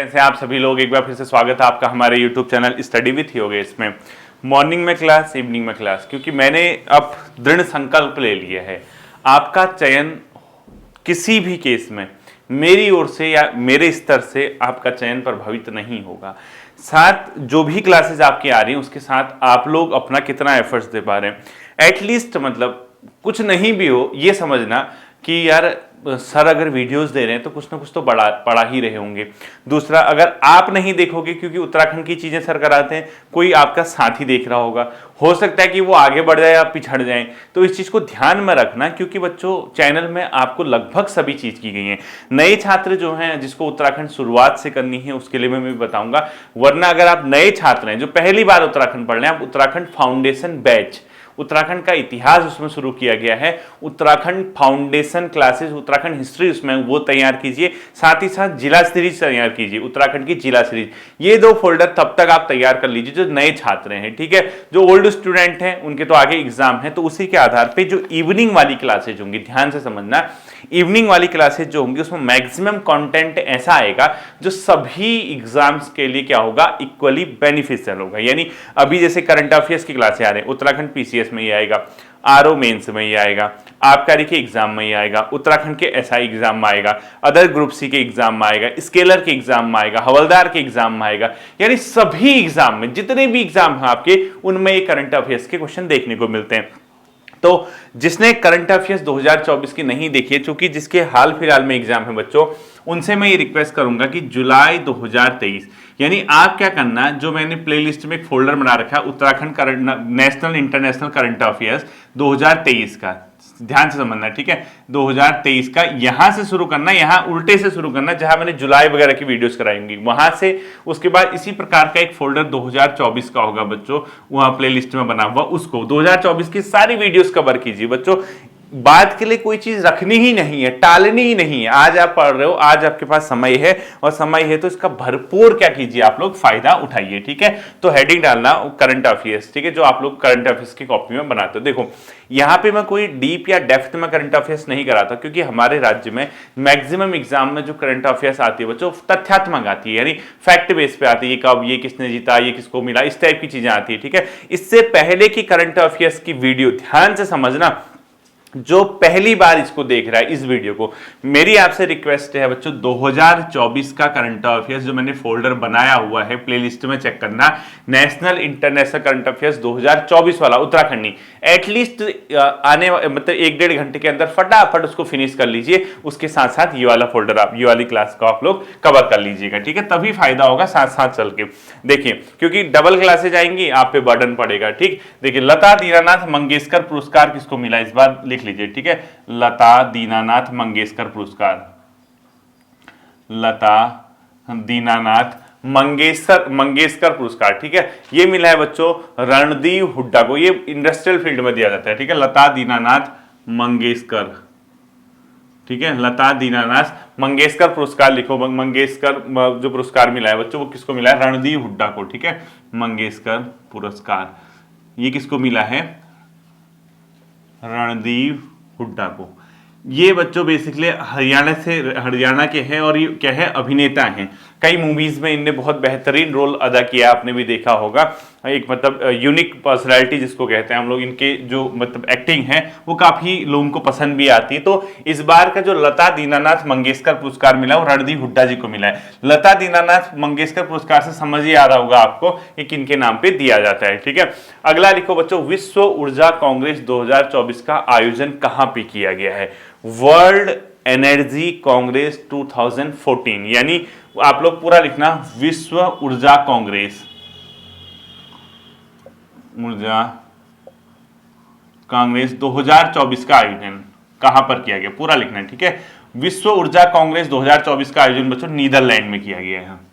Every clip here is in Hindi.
कैसे आप सभी लोग। एक बार फिर से स्वागत है आपका हमारे YouTube channel study with Yogesh में। मॉर्निंग में क्लास, इवनिंग में क्लास, क्योंकि मैंने अब दृढ़ संकल्प ले लिया है आपका चयन किसी भी केस में मेरी ओर से या मेरे स्तर से आपका चयन प्रभावित नहीं होगा। साथ जो भी क्लासेस आपकी आ रही हैं उसके साथ आप लोग अपना कितना एफर्ट्स दे पा रहे हैं। एटलीस्ट मतलब कुछ नहीं भी हो ये समझना कि यार सर अगर वीडियोस दे रहे हैं तो कुछ ना कुछ तो पढ़ा ही रहे होंगे। दूसरा, अगर आप नहीं देखोगे क्योंकि उत्तराखंड की चीजें सर कराते हैं, कोई आपका साथी देख रहा होगा, हो सकता है कि वो आगे बढ़ जाए आप पिछड़ जाएं। तो इस चीज को ध्यान में रखना, क्योंकि बच्चों चैनल में आपको लगभग सभी चीज की गई है। नए छात्र जो हैं जिसको उत्तराखंड शुरुआत से करनी है उसके लिए मैं बताऊंगा, वरना अगर आप नए छात्र हैं जो पहली बार उत्तराखंड पढ़ रहे हैं, आप उत्तराखंड फाउंडेशन बैच, उत्तराखंड का इतिहास उसमें शुरू किया गया है, Uttarakhand foundation classes, Uttarakhand history उसमें वो तैयार कीजिए। साथ ही साथ जिला सीरीज तैयार कीजिए, उत्तराखंड की जिला सीरीज। ये दो फोल्डर तब तक आप तैयार कर लीजिए जो नए छात्र हैं, ठीक है। जो ओल्ड स्टूडेंट हैं उनके तो आगे एग्जाम है, तो उसी के आधार पर जो इवनिंग वाली क्लासेज होंगी, ध्यान से समझना, इवनिंग वाली क्लासेज जो होंगी उसमें मैक्सिमम कंटेंट ऐसा आएगा जो सभी एग्जाम्स के लिए क्या होगा, इक्वली बेनिफिशियल होगा। यानी अभी जैसे करंट अफेयर्स की क्लासें आ रहे हैं, उत्तराखंड पीसीएस में ही आएगा, आरओ मेंस में ही आएगा, आबकारी के एग्जाम में ही आएगा, उत्तराखंड के एसआई एग्जाम में आएगा, अदर ग्रुप सी के एग्जाम में आएगा, स्केलर के एग्जाम में आएगा, हवलदार के एग्जाम में आएगा। यानी सभी एग्जाम में, जितने भी एग्जाम हैं आपके, उनमें ये करंट अफेयर्स के क्वेश्चन देखने को मिलते हैं। तो जिसने करंट अफेयर्स 2024 की नहीं देखी है, चूंकि जिसके हाल फिलहाल में एग्जाम है बच्चों, उनसे मैं ये रिक्वेस्ट करूंगा कि जुलाई 2023, यानी आप क्या करना, जो मैंने प्लेलिस्ट में एक फोल्डर बना रखा है Uttarakhand national international current affairs 2023 का, ध्यान से समझना, ठीक है। 2023 का यहां से शुरू करना, यहां उल्टे से शुरू करना जहां मैंने जुलाई वगैरह की वीडियोस कराएंगी, वहां से उसके बाद इसी प्रकार का एक फोल्डर 2024 का होगा बच्चों, वहां प्लेलिस्ट में बना हुआ, उसको 2024 की सारी वीडियोस कवर कीजिए बच्चों। बाद के लिए कोई चीज रखनी ही नहीं है, टालनी ही नहीं है। आज आप पढ़ रहे हो, आज आपके पास समय है, और समय है तो इसका भरपूर क्या कीजिए, आप लोग फायदा उठाइए, ठीक है। तो हेडिंग डालना करंट अफेयर्स, ठीक है, जो आप लोग करंट अफेयर्स की कॉपी में बनाते हो। देखो यहां पे मैं कोई डीप या डेप्थ में करंट अफेयर्स नहीं कराता, क्योंकि हमारे राज्य में मैक्सिमम एग्जाम में जो करंट अफेयर्स आती है बच्चों, तथ्यात्मक आती है, यानी फैक्ट बेस पे आती है, कब ये किसने जीता, ये किसको मिला, इस टाइप की चीजें आती है, ठीक है। इससे पहले की करंट अफेयर्स की वीडियो ध्यान से समझना, जो पहली बार इसको देख रहा है, इस वीडियो को, मेरी आपसे रिक्वेस्ट है बच्चों, 2024 का करंट अफेयर्स जो मैंने फोल्डर बनाया हुआ है प्लेलिस्ट में चेक करना, नेशनल इंटरनेशनल करंट अफेयर्स 2024 वाला उत्तराखंडी, एटलीस्ट आने मतलब 1-1.5 घंटे के अंदर फटाफट उसको फिनिश कर लीजिए। उसके साथ साथ ये वाला फोल्डर, आप ये वाली क्लास को आप लोग कवर कर लीजिएगा, ठीक है, तभी फायदा होगा साथ साथ चल के। देखिए क्योंकि डबल क्लासेज आएंगी, आप पे बर्डन पड़ेगा, ठीक। देखिए लता दीनानाथ मंगेशकर पुरस्कार किसको मिला, इस बार लिख लीजिए, ठीक है। लता दीनानाथ मंगेशकर पुरस्कार, लता दीनानाथ मंगेशकर पुरस्कार, ठीक है, ये मिला है बच्चों रणदीप हुड्डा को। ये इंडस्ट्रियल फील्ड में दिया जाता है, ठीक है, लता दीनानाथ मंगेशकर, ठीक है, लता दीनानाथ मंगेशकर पुरस्कार लिखो। मंगेशकर जो पुरस्कार मिला है बच्चों, वो किसको मिला है, रणदीप हुड्डा को, ठीक है। मंगेशकर पुरस्कार ये किसको मिला है, रणदीप हुड्डा को। ये बच्चों बेसिकली हरियाणा के हैं, और ये क्या है, अभिनेता हैं। कई मूवीज में इनने बहुत बेहतरीन रोल अदा किया, आपने भी देखा होगा। एक मतलब यूनिक पर्सनैलिटी जिसको कहते हैं हम लोग, इनके जो मतलब एक्टिंग है वो काफी लोगों को पसंद भी आती है। तो इस बार का जो लता दीनानाथ मंगेशकर पुरस्कार मिला वो रणदीप हुड्डा जी को मिला है। लता दीनानाथ मंगेशकर पुरस्कार से समझ ही आ रहा होगा आपको कि किनके नाम पे दिया जाता है, ठीक है। अगला लिखो बच्चों, विश्व ऊर्जा कांग्रेस 2024 का आयोजन कहां पे किया गया है, वर्ल्ड एनर्जी कांग्रेस 2014, यानी आप लोग पूरा लिखना, विश्व ऊर्जा कांग्रेस, ऊर्जा कांग्रेस 2024 का आयोजन कहां पर किया गया, पूरा लिखना है, ठीक है। विश्व ऊर्जा कांग्रेस 2024 का आयोजन बच्चों नीदरलैंड में किया गया है,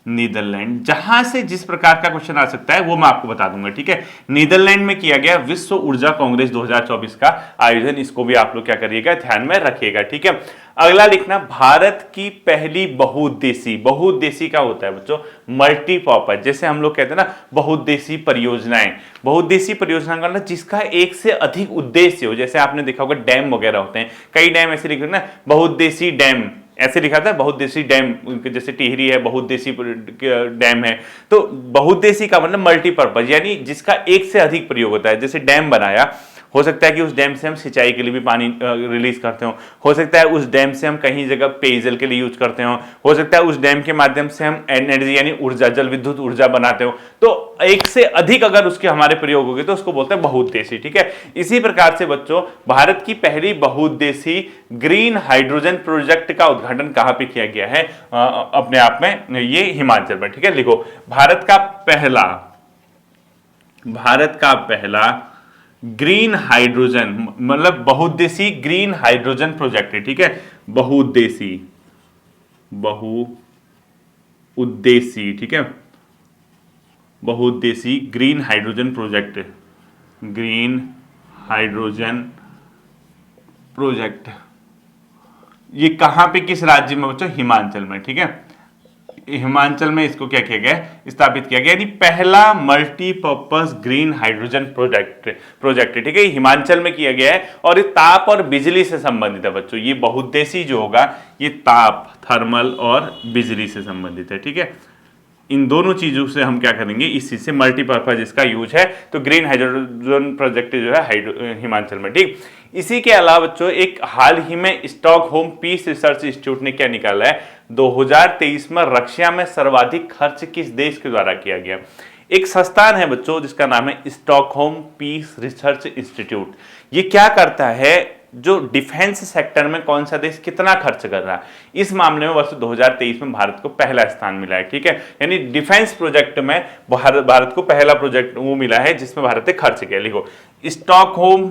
नीदरलैंड। जहां से जिस प्रकार का क्वेश्चन आ सकता है वो मैं आपको बता दूंगा, ठीक है। नीदरलैंड में किया गया विश्व ऊर्जा कांग्रेस 2024 का आयोजन, इसको भी आप लोग क्या करिएगा, ध्यान में रखिएगा, ठीक है। अगला लिखना, भारत की पहली बहुउद्देशीय का होता है बच्चों, मल्टीपर्पज, जैसे हम लोग कहते हैं ना बहुउद्देशीय परियोजनाएं। बहुउद्देशीय परियोजना का मतलब जिसका एक से अधिक उद्देश्य हो, जैसे आपने देखा होगा डैम वगैरह होते हैं, कई डैम ऐसे लिखे ना, बहुउद्देशीय डैम, ऐसे लिखा था बहुउद्देशीय डैम, जैसे टिहरी है बहुउद्देशीय डैम है, तो बहुउद्देशीय का मतलब मल्टीपर्पज, यानी जिसका एक से अधिक प्रयोग होता है। जैसे डैम बनाया, हो सकता है कि उस डैम से हम सिंचाई के लिए भी पानी रिलीज करते हो सकता है उस डैम से हम कहीं जगह पेयजल के लिए यूज करते हो सकता है उस डैम के माध्यम से हम एनर्जी यानी ऊर्जा, जल विद्युत ऊर्जा बनाते हो। तो एक से अधिक अगर उसके हमारे प्रयोग होंगे तो उसको बोलते हैं बहुउद्देशीय, ठीक है। इसी प्रकार से बच्चों, भारत की पहली बहुउद्देशीय ग्रीन हाइड्रोजन प्रोजेक्ट का उद्घाटन कहां पे किया गया है? अपने आप में ये हिमाचल में, ठीक है। लिखो, भारत का पहला ग्रीन हाइड्रोजन, मतलब बहुउद्देशीय ग्रीन हाइड्रोजन प्रोजेक्ट है, ठीक है। बहुउद्देशीय, ठीक है, बहुउद्देशीय green hydrogen project, green hydrogen project, ये कहां पे, किस राज्य में बच्चों? हिमाचल में, ठीक है। हिमाचल में इसको क्या किया गया, स्थापित किया गया, यानी पहला मल्टीपर्पज ग्रीन हाइड्रोजन प्रोजेक्ट, ठीक है, हिमाचल में किया गया है। और ये ताप और बिजली से संबंधित है बच्चों। ये बहुउद्देशीय जो होगा ये ताप, थर्मल और बिजली से संबंधित है, ठीक है। इन दोनों चीजों से हम क्या करेंगे, इस चीज से मल्टीपर्पज इसका यूज है। तो ग्रीन हाइड्रोजन प्रोजेक्ट जो है हिमाचल में, ठीक। इसी के अलावा बच्चों, एक हाल ही में स्टॉकहोम पीस रिसर्च इंस्टीट्यूट ने क्या निकाला है, 2023 में रक्षा में सर्वाधिक खर्च किस देश के द्वारा किया गया? एक संस्थान है बच्चों जिसका नाम है स्टॉकहोम पीस रिसर्च इंस्टीट्यूट। ये क्या करता है, जो डिफेंस सेक्टर में कौन सा देश कितना खर्च कर रहा है, इस मामले में वर्ष 2023 में भारत को पहला स्थान मिला है, ठीक है। यानी डिफेंस प्रोजेक्ट में भारत को पहला प्रोजेक्ट वो मिला है जिसमें भारत ने खर्च किया। लिखो, स्टॉकहोम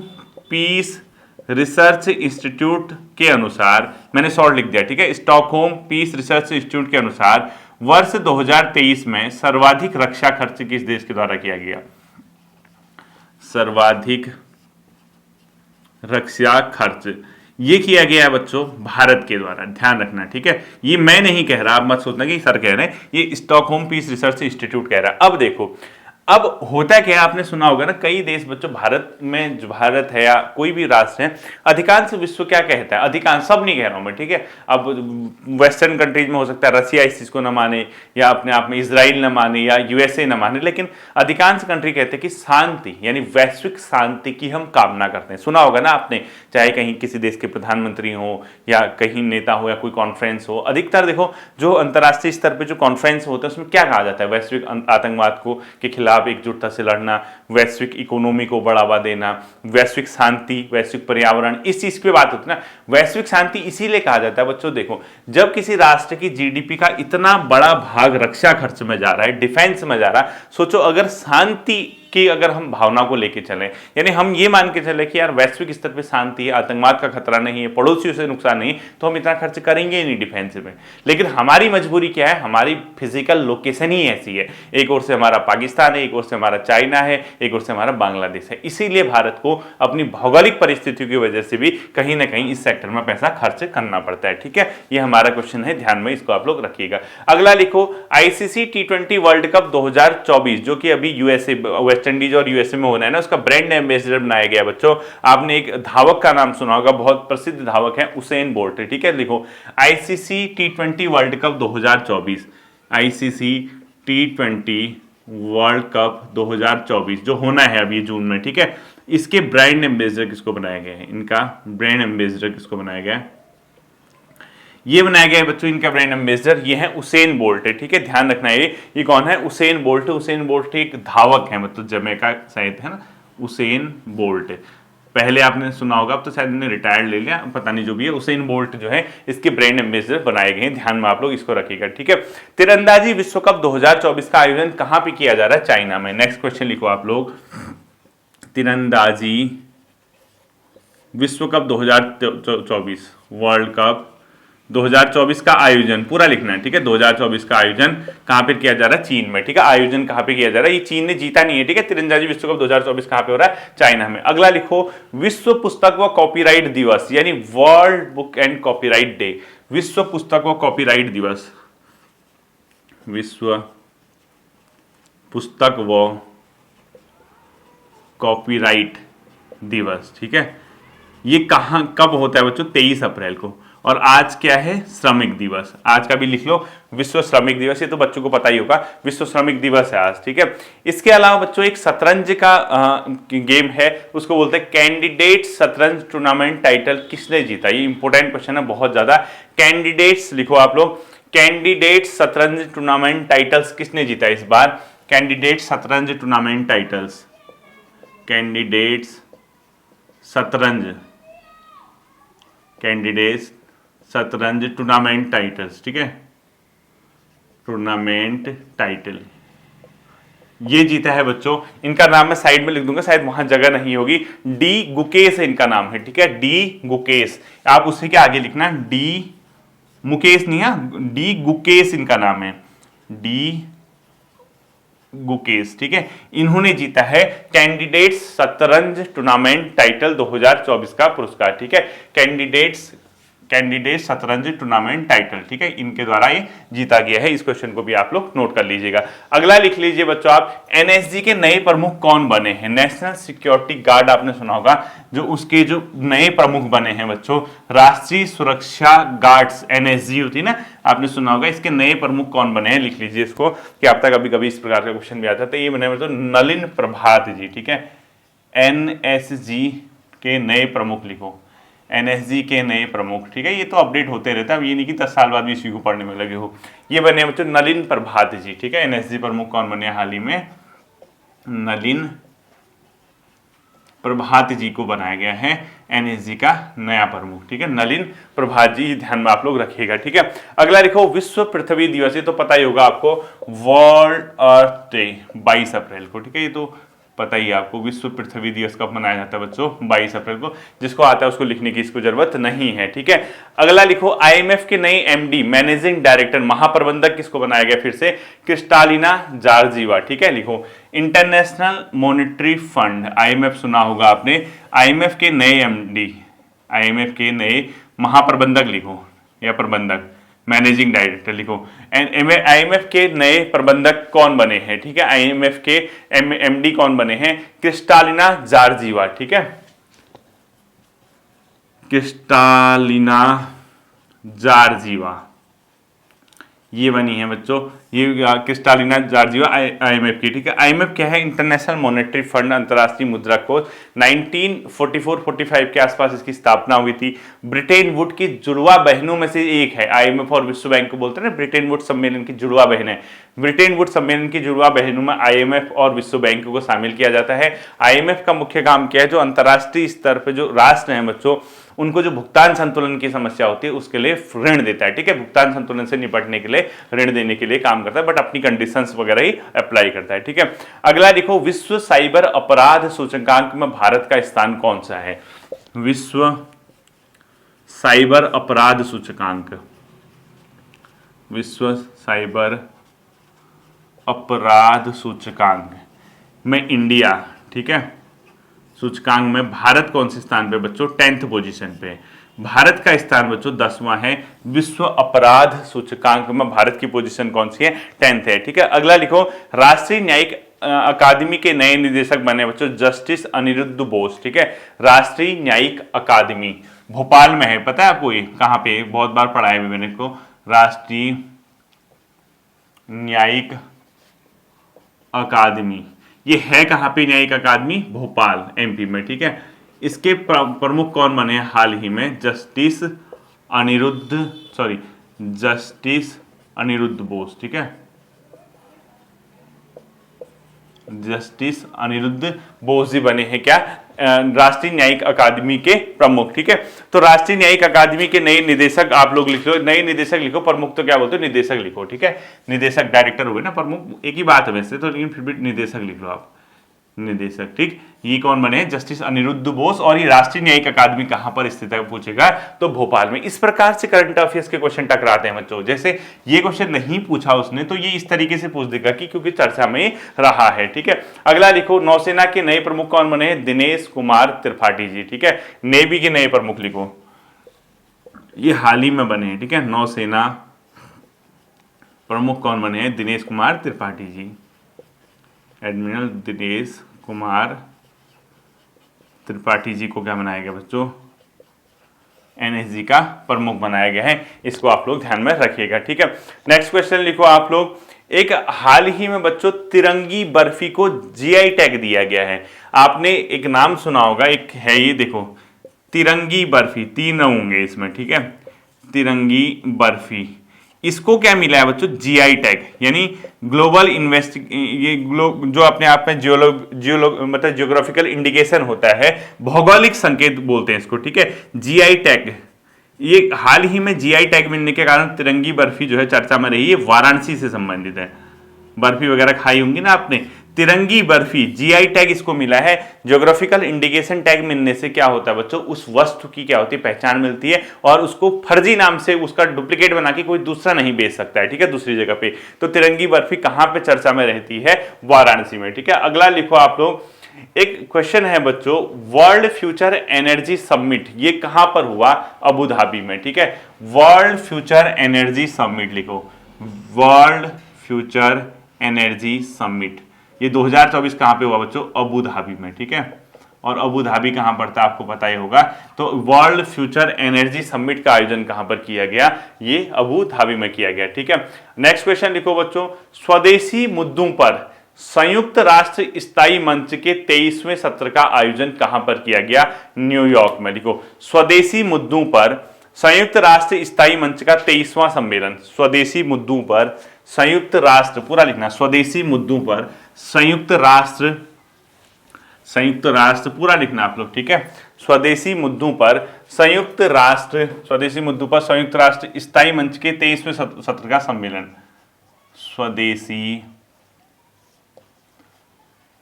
पीस रिसर्च इंस्टीट्यूट के अनुसार, मैंने शॉर्ट लिख दिया, ठीक है, स्टॉकहोम पीस रिसर्च इंस्टीट्यूट के अनुसार वर्ष 2023 में सर्वाधिक रक्षा खर्च किस देश के द्वारा किया गया? सर्वाधिक रक्षा खर्च ये किया गया है बच्चों भारत के द्वारा, ध्यान रखना, ठीक है। ये मैं नहीं कह रहा, आप मत सोचना कि सर कह रहे हैं, ये स्टॉकहोम पीस रिसर्च इंस्टीट्यूट कह रहा है। अब देखो, अब होता क्या है, आपने सुना होगा ना, कई देश बच्चों, भारत में जो भारत है या कोई भी राष्ट्र है, अधिकांश विश्व क्या कहता है, अधिकांश, सब नहीं कह रहा हूं मैं, ठीक है। अब वेस्टर्न कंट्रीज में हो सकता है रसिया इस चीज को न माने, या अपने आप में इजराइल न माने, या यूएसए न माने, लेकिन अधिकांश कंट्री कहते हैं कि शांति यानी वैश्विक शांति की हम कामना करते हैं। सुना होगा ना आपने, चाहे कहीं किसी देश के प्रधानमंत्री हो या कहीं नेता हो या कोई कॉन्फ्रेंस हो, अधिकतर देखो जो अंतर्राष्ट्रीय स्तर पर जो कॉन्फ्रेंस होते हैं उसमें क्या कहा जाता है, वैश्विक आतंकवाद को के खिलाफ एकजुटता से लड़ना, वैश्विक इकोनॉमी को बढ़ावा देना, वैश्विक शांति, वैश्विक पर्यावरण, इस चीज पे बात होती है ना। वैश्विक शांति इसीलिए कहा जाता है बच्चों, देखो, जब किसी राष्ट्र की जीडीपी का इतना बड़ा भाग रक्षा खर्च में जा रहा है, डिफेंस में जा रहा है, सोचो अगर शांति कि अगर हम भावना को लेके चलें, यानी हम ये मान के चले कि यार वैश्विक स्तर पे शांति है, आतंकवाद का खतरा नहीं है, पड़ोसियों से नुकसान नहीं, तो हम इतना खर्च करेंगे ही नहीं डिफेंस में। लेकिन हमारी मजबूरी क्या है, हमारी फिजिकल लोकेशन ही ऐसी है, एक ओर से हमारा पाकिस्तान है, एक ओर से हमारा चाइना है, एक ओर से हमारा बांग्लादेश है। इसीलिए भारत को अपनी भौगोलिक परिस्थितियों की वजह से भी कहीं ना कहीं इस सेक्टर में पैसा खर्च करना पड़ता है, ठीक है। ये हमारा क्वेश्चन है, ध्यान में इसको आप लोग रखिएगा। अगला लिखो, आईसीसी T20 वर्ल्ड कप 2024 जो कि अभी यूएसए, वेस्ट इंडीज और यूएसए में होना है ना, उसका ब्रांड एम्बेसडर बनाया गया बच्चों। आपने एक धावक का नाम सुना होगा, बहुत प्रसिद्ध धावक है, उसेन बोल्ट, ठीक है। लिखो, ICC T20 world cup 2024, ICC T20 world cup 2024 जो होना है अभी जून में, ठीक है, इसके ब्रांड एम्बेसडर किसको बनाया गया है? इनका ब्रांड एम्बेसडर किसको बनाया गया है? ये बनाया गया है बच्चों, इनका ब्रांड एम्बेसडर ये है उसेन बोल्ट है, ठीक है, ध्यान रखना। ये कौन है? Usain bolt. उसेन बोल्ट एक धावक है, मतलब जमैका शायद है ना, उसेन बोल्ट। पहले आपने सुना होगा, अब तो शायद इन्हें रिटायर्ड ले लिया, पता नहीं, जो भी है, उसेन बोल्ट जो है इसके ब्रांड एम्बेसडर बनाए गए हैं, ध्यान में आप लोग इसको रखिएगा, ठीक है। तीरंदाजी विश्व कप 2024 का आयोजन कहां पे किया जा रहा है? चाइना में। नेक्स्ट क्वेश्चन लिखो आप लोग, तीरंदाजी विश्व कप 2024 वर्ल्ड कप 2024 का आयोजन पूरा लिखना है, ठीक है। 2024 का आयोजन कहां पे किया जा रहा है? चीन में, ठीक है। आयोजन कहां पे किया जा रहा है? ये चीन ने जीता नहीं है, ठीक है। तीरंदाजी विश्व कप 2024 कहां पे हो रहा है? चाइना में। अगला लिखो, विश्व पुस्तक व कॉपीराइट दिवस यानी world book and copyright day, विश्व पुस्तक व कॉपीराइट दिवस, विश्व पुस्तक व कॉपीराइट दिवस, ठीक है। ये कहां कब होता है बच्चों? 23 अप्रैल को। और आज क्या है, श्रमिक दिवस। आज का भी लिख लो, विश्व श्रमिक दिवस। ये तो बच्चों को पता ही होगा, विश्व श्रमिक दिवस है आज, ठीक है। इसके अलावा बच्चों एक शतरंज का गेम है, उसको बोलते हैं कैंडिडेट शतरंज टूर्नामेंट टाइटल किसने जीता। ये इंपॉर्टेंट क्वेश्चन है बहुत ज्यादा। कैंडिडेट्स लिखो आप लोग, कैंडिडेट शतरंज टूर्नामेंट टाइटल्स किसने जीता इस बार। कैंडिडेट शतरंज टूर्नामेंट टाइटल्स, कैंडिडेट्स शतरंज, कैंडिडेट्स शतरंज टूर्नामेंट टाइटल्स, ठीक है, टूर्नामेंट टाइटल ये जीता है बच्चों। इनका नाम मैं साइड में लिख दूंगा, शायद वहां जगह नहीं होगी। डी गुकेश इनका नाम है, ठीक है, डी गुकेश। आप उसी के आगे लिखना डी मुकेश नहीं है, डी गुकेश इनका नाम है, डी गुकेश, ठीक है। इन्होंने जीता है कैंडिडेट्स शतरंज टूर्नामेंट टाइटल 2024 का पुरस्कार, ठीक है। कैंडिडेट शतरंज टूर्नामेंट टाइटल, ठीक है, इनके द्वारा ये जीता गया है। इस क्वेश्चन को भी आप लोग नोट कर लीजिएगा। अगला लिख लीजिए बच्चों आप, एनएसजी के नए प्रमुख कौन बने हैं। नेशनल सिक्योरिटी गार्ड आपने सुना होगा, जो उसके जो नए प्रमुख बने हैं बच्चों, राष्ट्रीय सुरक्षा गार्ड्स एनएसजी होती है ना, आपने सुना होगा। इसके नए प्रमुख कौन बने हैं, लिख लीजिए इसको, कि आप तक कभी कभी इस प्रकार का क्वेश्चन भी आता है। तो ये बने बच्चों नलिन प्रभात जी, ठीक है। एनएसजी के नए प्रमुख लिखो, एनएसजी के नए प्रमुख, ठीक है। ये तो अपडेट होते रहता है, ये नहीं कि 10 साल बाद भी इसी को पढ़ने में लगे हो। ये बने बच्चों नलिन प्रभात जी, ठीक है। एनएसजी प्रमुख कौन बने हाल ही में, नलिन प्रभात जी को बनाया गया है एनएसजी का नया प्रमुख, ठीक है, नलिन प्रभात जी, ध्यान में आप लोग रखिएगा, ठीक है। अगला लिखो विश्व पृथ्वी दिवस, ये तो पता ही होगा आपको, वर्ल्ड अर्थ डे 22 अप्रैल को, ठीक है। ये तो पता ही है आपको, विश्व पृथ्वी दिवस कब मनाया जाता है बच्चों, 22 अप्रैल को। जिसको आता है उसको लिखने की इसको जरूरत नहीं है, ठीक है। अगला लिखो आईएमएफ के नई एमडी मैनेजिंग डायरेक्टर महाप्रबंधक किसको बनाया गया फिर से, क्रिस्टालिना जॉर्जिवा, ठीक है। लिखो इंटरनेशनल मॉनेटरी फंड, आईएमएफ सुना होगा आपने, आईएमएफ के नए एमडी, आईएमएफ के नए महाप्रबंधक लिखो, या प्रबंधक, मैनेजिंग डायरेक्टर लिखो। आईएमएफ के नए प्रबंधक कौन बने हैं, ठीक है, आईएमएफ के एमडी कौन बने हैं, क्रिस्टालिना जॉर्जिवा, ठीक है, क्रिस्टालिना जॉर्जिवा ये बनी है बच्चों, ये क्रिस्टालिना जॉर्जिवा आईएमएफ की, ठीक है। आईएमएफ क्या है, इंटरनेशनल मॉनेटरी फंड, अंतर्राष्ट्रीय मुद्रा कोष। 1944-45 के आसपास इसकी स्थापना हुई थी। ब्रिटेन वुड की जुड़वा बहनों में से एक है, आईएमएफ और विश्व बैंक को बोलते हैं ना, ब्रिटेन वुड सम्मेलन की जुड़वा बहन है। ब्रिटेन वुड सम्मेलन की जुड़वा बहनों में आईएमएफ और विश्व बैंक को शामिल किया जाता है। आईएमएफ का मुख्य काम क्या है, जो अंतर्राष्ट्रीय स्तर पर जो राष्ट्र हैं बच्चों, उनको जो भुगतान संतुलन की समस्या होती है उसके लिए ऋण देता है, ठीक है। भुगतान संतुलन से निपटने के लिए ऋण देने के लिए काम करता है, बट अपनी कंडीशंस वगैरह ही अप्लाई करता है, ठीक है। अगला देखो विश्व साइबर अपराध सूचकांक में भारत का स्थान कौन सा है, विश्व साइबर अपराध सूचकांक, विश्व साइबर अपराध सूचकांक में इंडिया, ठीक है, सूचकांक में भारत कौन से स्थान पे बच्चों, 10th पोजीशन पे। भारत का स्थान बच्चों 10वां है। विश्व अपराध सूचकांक में भारत की पोजीशन कौन सी है, 10th है, ठीक है। अगला लिखो राष्ट्रीय न्यायिक अकादमी के नए निदेशक बने बच्चों जस्टिस अनिरुद्ध बोस, ठीक है। राष्ट्रीय न्यायिक अकादमी भोपाल में है, पता है आपको ये कहां पे, बहुत बार पढ़ा है मैंने को। राष्ट्रीय न्यायिक अकादमी ये है कहां पे, न्यायिक अकादमी भोपाल एमपी में, ठीक है। इसके प्रमुख कौन बने हाल ही में, जस्टिस अनिरुद्ध बोस, ठीक है, जस्टिस अनिरुद्ध बोस जी बने हैं क्या, राष्ट्रीय न्यायिक अकादमी के प्रमुख, ठीक है। तो राष्ट्रीय न्यायिक अकादमी के नए निदेशक आप लोग लिख लो, नए निदेशक लिखो, प्रमुख तो क्या बोलते हो, निदेशक लिखो, ठीक है। निदेशक डायरेक्टर हो गए ना, प्रमुख एक ही बात है वैसे तो, लेकिन फिर भी निदेशक लिख लो आप, निदेशक, ठीक। ये कौन बने, जस्टिस अनिरुद्ध बोस। और ये राष्ट्रीय न्यायिक अकादमी कहां पर स्थित है पूछेगा तो भोपाल में। इस प्रकार से करंट अफेयर्स के क्वेश्चन टकराते हैं बच्चों। जैसे ये क्वेश्चन नहीं पूछा उसने तो ये इस तरीके से पूछ देगा कि क्योंकि चर्चा में रहा है, ठीक है। अगला लिखो नौसेना के नए प्रमुख कौन बने हैं, दिनेश कुमार त्रिपाठी जी, ठीक है। नेवी के नए प्रमुख लिखो, ये हाल ही में बने हैं, ठीक है। नौसेना प्रमुख कौन बने हैं, दिनेश कुमार त्रिपाठी जी, एडमिरल दिनेश कुमार त्रिपाठी जी को क्या बनाया गया बच्चों, एनएसजी का प्रमुख बनाया गया है। इसको आप लोग ध्यान में रखिएगा, ठीक है। नेक्स्ट क्वेश्चन लिखो आप लोग, एक हाल ही में बच्चों तिरंगी बर्फी को जीआई टैग दिया गया है। आपने एक नाम सुना होगा, एक है ये देखो तिरंगी बर्फी, 3 होंगे इसमें, ठीक है। तिरंगी बर्फी, इसको क्या मिला है बच्चों? जीआई टैग, यानी ग्लोबल जो अपने आप में मतलब जियोग्राफिकल इंडिकेशन होता है, भौगोलिक संकेत बोलते हैं इसको, ठीक है। जीआई टैग, ये हाल ही में जीआई टैग मिलने के कारण तिरंगी बर्फी जो है चर्चा में रही है, वाराणसी से संबंधित है। बर्फी वगैरह खाई होंगी ना आपने। तिरंगी बर्फी जीआई टैग इसको मिला है। ज्योग्राफिकल इंडिकेशन टैग मिलने से क्या होता है बच्चों? उस वस्तु की क्या होती है? पहचान मिलती है, और उसको फर्जी नाम से उसका डुप्लीकेट बना के कोई दूसरा नहीं बेच सकता है, ठीक है, दूसरी जगह पे। तो तिरंगी बर्फी कहां पे चर्चा में रहती है? वाराणसी में, ठीक है। अगला लिखो आप लोग, एक क्वेश्चन है बच्चों, वर्ल्ड फ्यूचर एनर्जी समिट, ये कहां पर हुआ? अबू धाबी में, ठीक है। वर्ल्ड फ्यूचर एनर्जी समिट लिखो, वर्ल्ड फ्यूचर एनर्जी समिट, ये 2024 कहां पे हुआ बच्चों? अबू धाबी में, ठीक है। और अबू धाबी कहां पड़ता है आपको पता ही होगा। तो वर्ल्ड फ्यूचर एनर्जी समिट का आयोजन कहां पर किया गया? ये अबू धाबी में किया गया, ठीक है। नेक्स्ट क्वेश्चन लिखो बच्चों, स्वदेशी मुद्दों पर संयुक्त राष्ट्र स्थायी मंच के 23वें सत्र का आयोजन कहां पर किया गया? न्यूयॉर्क में। लिखो, स्वदेशी मुद्दों पर संयुक्त राष्ट्र स्थायी मंच का 23वां सम्मेलन, स्वदेशी मुद्दों पर संयुक्त राष्ट्र, पूरा लिखना, स्वदेशी मुद्दों पर संयुक्त राष्ट्र पूरा लिखना आप लोग, ठीक है। स्वदेशी मुद्दों पर संयुक्त राष्ट्र स्थायी मंच के 23वें सत्र का सम्मेलन, स्वदेशी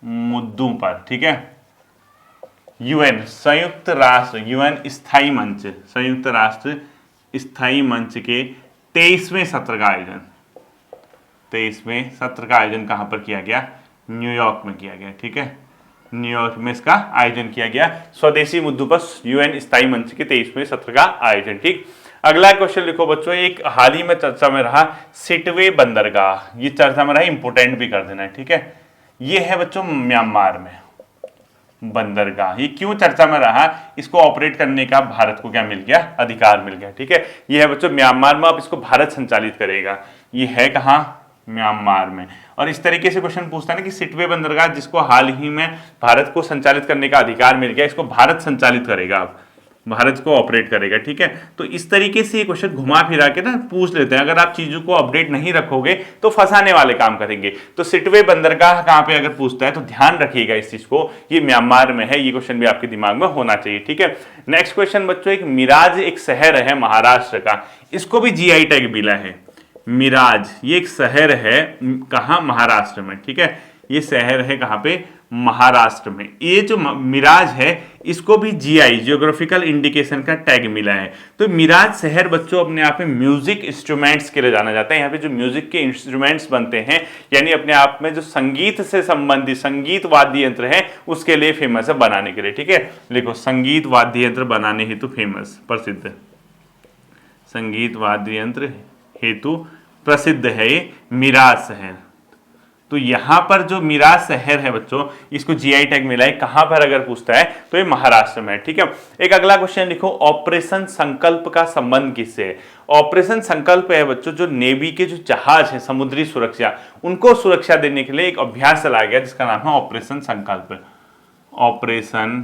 मुद्दों पर, ठीक है। यूएन संयुक्त राष्ट्र, यूएन स्थायी मंच, संयुक्त राष्ट्र स्थायी मंच के 23वें सत्र का आयोजन, 23वें सत्र का आयोजन कहां पर किया गया? न्यूयॉर्क में किया गया, ठीक है। न्यूयॉर्क में इसका आयोजन किया गया, स्वदेशी मुद्दों पर यूएन स्थायी मंच के 23वें सत्र का आयोजन, ठीक। अगला क्वेश्चन लिखो बच्चों, एक हाल ही में चर्चा में रहा सिटवे बंदरगाह, ये चर्चा में रहा, इंपोर्टेंट भी कर देना है, ठीक है। ये है बच्चों म्यांमार में बंदरगाह, ये क्यों चर्चा में रहा? इसको ऑपरेट करने का भारत को क्या मिल गया? अधिकार मिल गया, ठीक है। ये है बच्चों म्यांमार में, अब इसको भारत संचालित करेगा। ये है कहां? म्यांमार में। और इस तरीके से क्वेश्चन पूछता है ना कि सिटवे बंदरगाह जिसको हाल ही में भारत को संचालित करने का अधिकार मिल गया, इसको भारत संचालित करेगा, अब भारत को ऑपरेट करेगा, ठीक है। तो इस तरीके से ये क्वेश्चन घुमा फिरा के ना पूछ लेते हैं। अगर आप चीजों को अपडेट नहीं रखोगे तो फंसाने वाले काम करेंगे। तो सिटवे बंदरगाह कहां पे अगर पूछता है तो ध्यान रखिएगा इस चीज को, ये म्यांमार में है। ये क्वेश्चन भी आपके दिमाग में होना चाहिए, ठीक है। नेक्स्ट क्वेश्चन बच्चों, एक मिराज एक शहर है महाराष्ट्र का, इसको भी जीआई टैग मिला है। मिराज ये एक शहर है, कहां? महाराष्ट्र में, ठीक है। ये शहर है कहां पे? महाराष्ट्र में। ये जो मिराज है इसको भी जीआई, जियोग्राफिकल इंडिकेशन का टैग मिला है। तो मिराज शहर बच्चों अपने आप में म्यूजिक इंस्ट्रूमेंट्स के लिए जाना जाता है। यहाँ पे जो म्यूजिक के इंस्ट्रूमेंट्स बनते हैं, यानी अपने आप में जो संगीत से संबंधित संगीत वाद्य यंत्र है उसके लिए फेमस है, बनाने के लिए, ठीक है। लिखो, संगीत वाद्य यंत्र बनाने हेतु फेमस, प्रसिद्ध, संगीत वाद्य यंत्र हेतु प्रसिद्ध है ये मिराज शहर। तो यहां पर जो मिराज शहर है बच्चों, इसको जीआई टैग मिला है। कहां पर अगर पूछता है तो ये महाराष्ट्र में, ठीक है। एक अगला क्वेश्चन लिखो, ऑपरेशन संकल्प का संबंध किससे है? ऑपरेशन संकल्प है बच्चों जो नेवी के जो जहाज है, समुद्री सुरक्षा, उनको सुरक्षा देने के लिए एक अभ्यास चलाया गया जिसका नाम है ऑपरेशन संकल्प। ऑपरेशन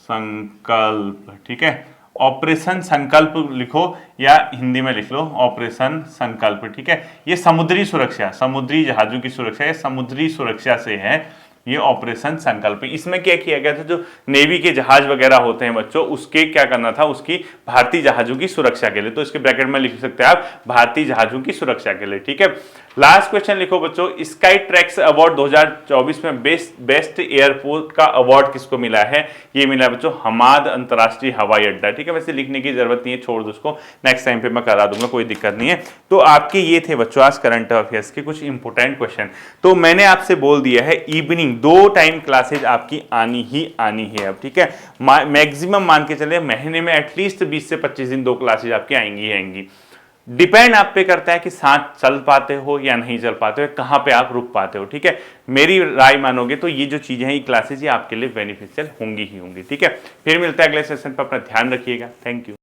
संकल्प, ठीक है। ऑपरेशन संकल्प लिखो या हिंदी में लिख लो ऑपरेशन संकल्प, ठीक है। ये समुद्री सुरक्षा, समुद्री जहाजों की सुरक्षा, ये समुद्री सुरक्षा से है ये ऑपरेशन संकल्प। इसमें क्या किया गया था, जो नेवी के जहाज वगैरह होते हैं बच्चों, उसके क्या करना था, उसकी भारतीय जहाजों की सुरक्षा के लिए। तो इसके ब्रैकेट में लिख सकते हैं आप भारतीय जहाजों की सुरक्षा के लिए, ठीक है। लास्ट क्वेश्चन लिखो बच्चों, स्काई ट्रैक्स अवार्ड 2024 में बेस्ट एयरपोर्ट का अवार्ड किसको मिला है? ये मिला है बच्चों हमाद अंतरराष्ट्रीय हवाई अड्डा, ठीक है। वैसे लिखने की जरूरत नहीं है, छोड़ दो उसको, नेक्स्ट टाइम पे मैं करा दूंगा, कोई दिक्कत नहीं है। तो आपके ये थे बच्चों आज करंट अफेयर्स के कुछ इंपोर्टेंट क्वेश्चन। तो मैंने आपसे बोल दिया है इवनिंग 2 टाइम क्लासेज आपकी आनी ही है अब, ठीक है। मैक्सिमम मान के चले महीने में एटलीस्ट 20 से 25 दिन 2 क्लासेज आपकी आएंगी। डिपेंड आप पे करता है कि साथ चल पाते हो या नहीं चल पाते हो, कहाँ पे आप रुक पाते हो। ठीक है, मेरी राय मानोगे तो ये जो चीजें हैं, ये क्लासेस ये आपके लिए बेनिफिशियल होंगी ही होंगी। ठीक है, फिर मिलता है अगले सेशन पर, अपना ध्यान रखिएगा। Thank you.